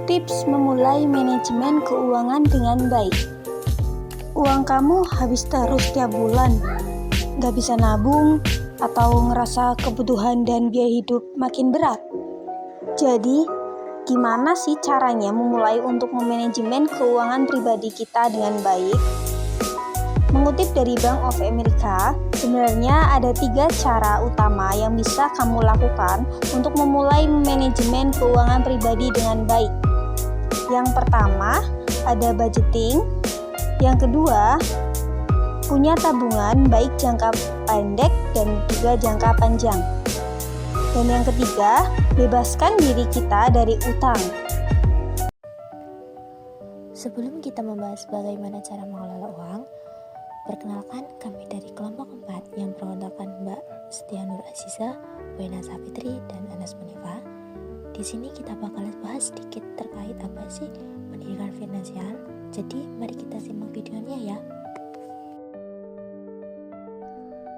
Tips memulai manajemen keuangan dengan baik. Uang kamu habis terus tiap bulan, gak bisa nabung, atau ngerasa kebutuhan dan biaya hidup makin berat. Jadi, gimana sih caranya memulai untuk memanajemen keuangan pribadi kita dengan baik? Mengutip dari Bank of America, sebenarnya ada 3 cara utama yang bisa kamu lakukan untuk memulai manajemen keuangan pribadi dengan baik. Yang pertama, ada budgeting. Yang kedua, punya tabungan baik jangka pendek dan juga jangka panjang. Dan yang ketiga, bebaskan diri kita dari utang. Sebelum kita membahas bagaimana cara mengelola uang, perkenalkan kami dari kelompok 4 yang beranggotakan Mbak Setia Nur Aziza, Wena Safitri, dan Anas Munifa. Di sini kita bakal bahas sedikit terkait apa sih pendidikan finansial. Jadi mari kita simak videonya ya.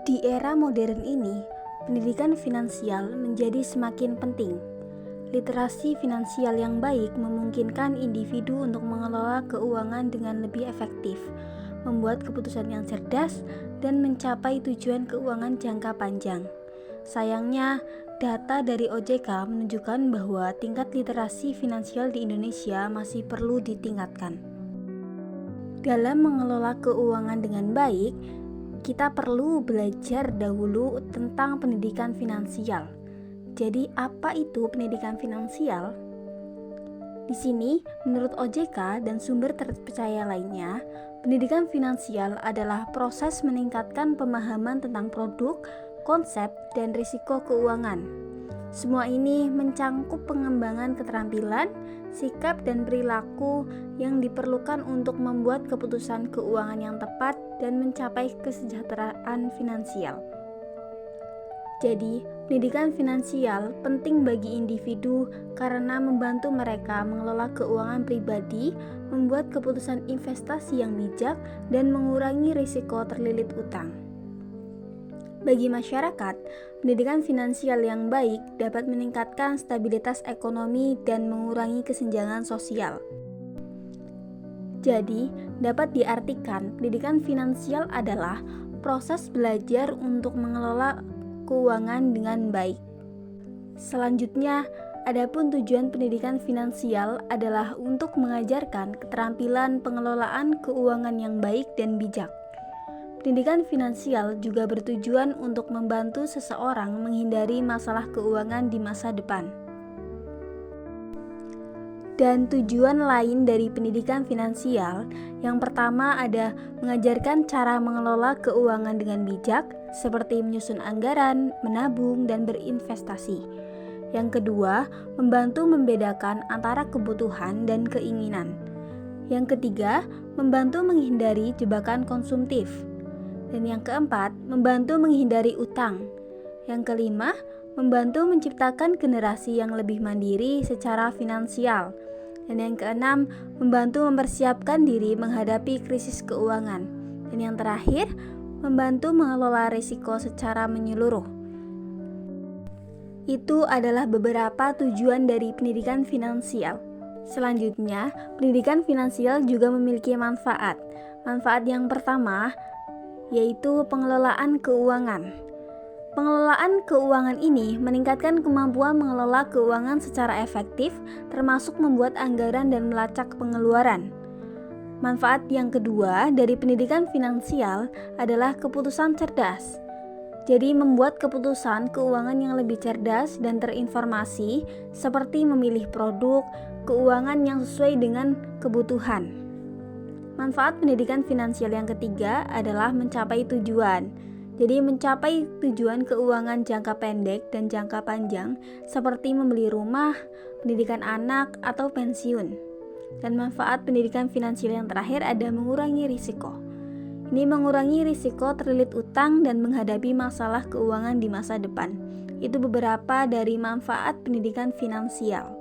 Di era modern ini, pendidikan finansial menjadi semakin penting. Literasi finansial yang baik memungkinkan individu untuk mengelola keuangan dengan lebih efektif, membuat keputusan yang cerdas, dan mencapai tujuan keuangan jangka panjang. Sayangnya, data dari OJK menunjukkan bahwa tingkat literasi finansial di Indonesia masih perlu ditingkatkan. Dalam mengelola keuangan dengan baik, kita perlu belajar dahulu tentang pendidikan finansial. Jadi, apa itu pendidikan finansial? Di sini, menurut OJK dan sumber terpercaya lainnya, pendidikan finansial adalah proses meningkatkan pemahaman tentang produk, konsep, dan risiko keuangan. Semua ini mencangkup pengembangan keterampilan, sikap, dan perilaku yang diperlukan untuk membuat keputusan keuangan yang tepat dan mencapai kesejahteraan finansial. Jadi, pendidikan finansial penting bagi individu karena membantu mereka mengelola keuangan pribadi, membuat keputusan investasi yang bijak, dan mengurangi risiko terlilit utang. Bagi masyarakat, pendidikan finansial yang baik dapat meningkatkan stabilitas ekonomi dan mengurangi kesenjangan sosial. Jadi, dapat diartikan pendidikan finansial adalah proses belajar untuk mengelola keuangan dengan baik. Selanjutnya, adapun tujuan pendidikan finansial adalah untuk mengajarkan keterampilan pengelolaan keuangan yang baik dan bijak. Pendidikan finansial juga bertujuan untuk membantu seseorang menghindari masalah keuangan di masa depan. Dan tujuan lain dari pendidikan finansial, yang pertama ada mengajarkan cara mengelola keuangan dengan bijak, seperti menyusun anggaran, menabung, dan berinvestasi. Yang kedua, membantu membedakan antara kebutuhan dan keinginan. Yang ketiga, membantu menghindari jebakan konsumtif. Dan yang keempat, membantu menghindari utang. Yang kelima, membantu menciptakan generasi yang lebih mandiri secara finansial. Dan yang keenam, membantu mempersiapkan diri menghadapi krisis keuangan. Dan yang terakhir, membantu mengelola risiko secara menyeluruh. Itu adalah beberapa tujuan dari pendidikan finansial. Selanjutnya, pendidikan finansial juga memiliki manfaat. Manfaat yang pertama yaitu pengelolaan keuangan. Pengelolaan keuangan ini meningkatkan kemampuan mengelola keuangan secara efektif, termasuk membuat anggaran dan melacak pengeluaran. Manfaat yang kedua dari pendidikan finansial adalah keputusan cerdas. Jadi membuat keputusan keuangan yang lebih cerdas dan terinformasi, seperti memilih produk keuangan yang sesuai dengan kebutuhan. Manfaat pendidikan finansial yang ketiga adalah mencapai tujuan. Jadi mencapai tujuan keuangan jangka pendek dan jangka panjang seperti membeli rumah, pendidikan anak, atau pensiun. Dan manfaat pendidikan finansial yang terakhir ada mengurangi risiko. Ini mengurangi risiko terlilit utang dan menghadapi masalah keuangan di masa depan. Itu beberapa dari manfaat pendidikan finansial.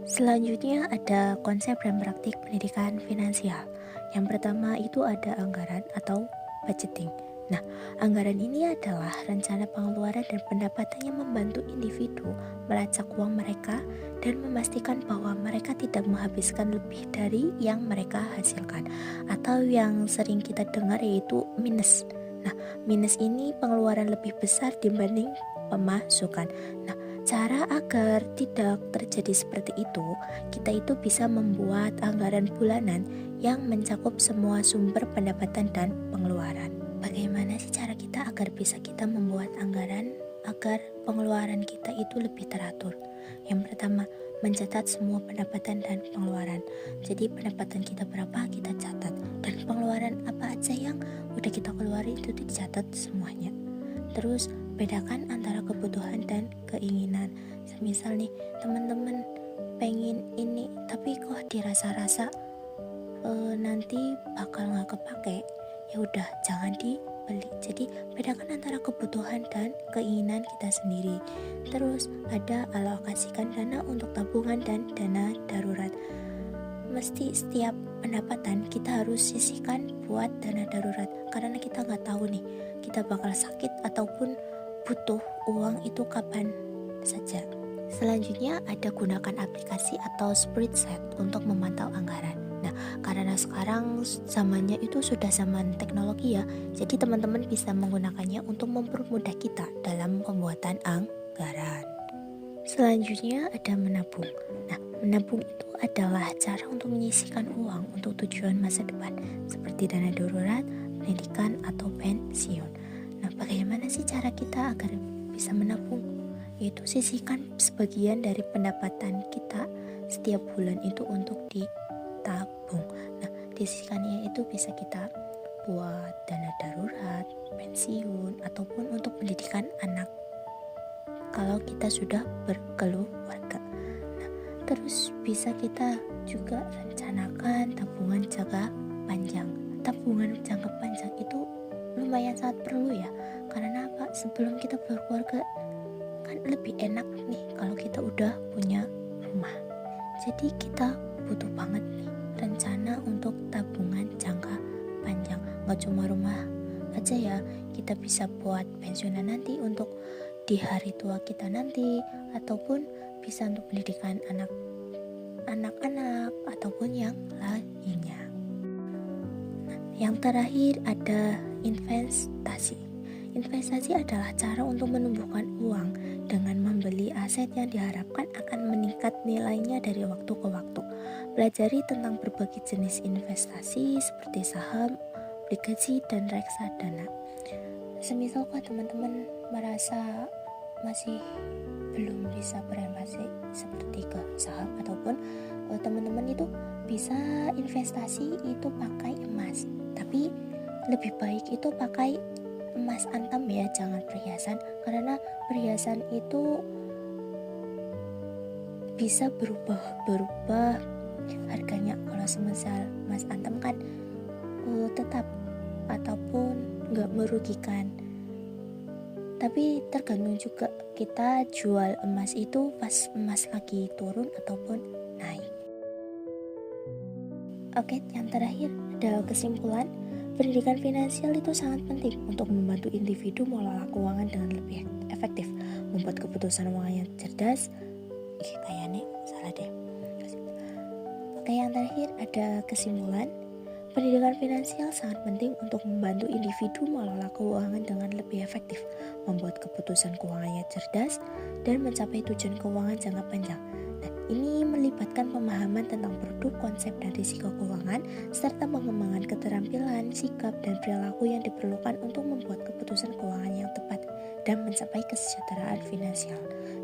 Selanjutnya ada konsep dan praktik pendidikan finansial. Yang pertama itu ada anggaran atau budgeting. Nah, anggaran ini adalah rencana pengeluaran dan pendapatan yang membantu individu melacak uang mereka dan memastikan bahwa mereka tidak menghabiskan lebih dari yang mereka hasilkan, atau yang sering kita dengar yaitu minus. Nah, minus ini pengeluaran lebih besar dibanding pemasukan. Nah, cara agar tidak terjadi seperti itu, kita itu bisa membuat anggaran bulanan yang mencakup semua sumber pendapatan dan pengeluaran. Bagaimana sih cara kita agar bisa kita membuat anggaran agar pengeluaran kita itu lebih teratur? Yang pertama, mencatat semua pendapatan dan pengeluaran. Jadi pendapatan kita berapa kita catat, dan pengeluaran apa aja yang udah kita keluarin itu dicatat semuanya. Terus bedakan antara kebutuhan dan keinginan. Misal nih teman-teman pengen ini tapi kok dirasa-rasa nanti bakal nggak kepake, ya udah jangan dibeli. Jadi bedakan antara kebutuhan dan keinginan kita sendiri. Terus ada alokasikan dana untuk tabungan dan dana darurat. Mesti setiap pendapatan kita harus sisihkan buat dana darurat, karena kita nggak tahu nih kita bakal sakit ataupun butuh uang itu kapan saja. Selanjutnya ada gunakan aplikasi atau spreadsheet untuk memantau anggaran. Nah, karena sekarang zamannya itu sudah zaman teknologi ya, jadi teman-teman bisa menggunakannya untuk mempermudah kita dalam pembuatan anggaran. Selanjutnya ada menabung. Nah, menabung itu adalah cara untuk menyisihkan uang untuk tujuan masa depan, seperti dana darurat, pendidikan, atau pensiun. Nah, bagaimana sih cara kita agar bisa menabung? Yaitu sisihkan sebagian dari pendapatan kita setiap bulan itu untuk ditabung. Nah, disisihkannya itu bisa kita buat dana darurat, pensiun, ataupun untuk pendidikan anak kalau kita sudah berkeluarga. Nah, terus bisa kita juga rencanakan tabungan jangka panjang. Tabungan jangka panjang itu lumayan sangat perlu ya, karena apa? Sebelum kita berkeluarga kan lebih enak nih kalau kita udah punya rumah. Jadi kita butuh banget nih rencana untuk tabungan jangka panjang. Gak cuma rumah aja ya, kita bisa buat pensiunan nanti untuk di hari tua kita nanti, ataupun bisa untuk pendidikan anak-anak ataupun yang lainnya. Nah, yang terakhir ada investasi. Investasi adalah cara untuk menumbuhkan uang dengan membeli aset yang diharapkan akan meningkat nilainya dari waktu ke waktu. Pelajari tentang berbagai jenis investasi seperti saham, obligasi, dan reksadana. Semisal kok teman-teman merasa masih belum bisa berinvestasi seperti ke saham, ataupun teman-teman itu bisa investasi itu pakai emas, tapi lebih baik itu pakai emas antam ya, jangan perhiasan, karena perhiasan itu bisa berubah harganya. Kalau semisal emas antam kan tetap ataupun nggak merugikan, tapi tergantung juga kita jual emas itu pas emas lagi turun ataupun naik. Oke, yang terakhir ada kesimpulan. Pendidikan finansial itu sangat penting untuk membantu individu mengelola keuangan dengan lebih efektif, membuat keputusan keuangan yang cerdas. Kayaknya salah deh. Oke, yang terakhir ada kesimpulan. Pendidikan finansial sangat penting untuk membantu individu mengelola keuangan dengan lebih efektif, membuat keputusan keuangan yang cerdas, dan mencapai tujuan keuangan jangka panjang. Nah, ini melibatkan pemahaman tentang produk, konsep, dan risiko keuangan, serta pengembangan keterampilan, sikap, dan perilaku yang diperlukan untuk membuat keputusan keuangan yang tepat dan mencapai kesejahteraan finansial.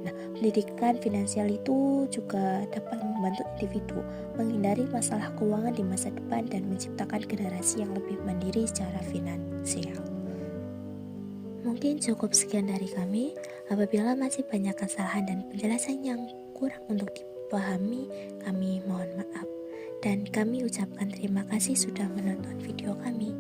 Nah, pendidikan finansial itu juga dapat membantu individu menghindari masalah keuangan di masa depan dan menciptakan generasi yang lebih mandiri secara finansial. Mungkin cukup sekian dari kami. Apabila masih banyak kesalahan dan penjelasan yang kurang untuk dipahami, kami mohon maaf. Dan kami ucapkan terima kasih sudah menonton video kami.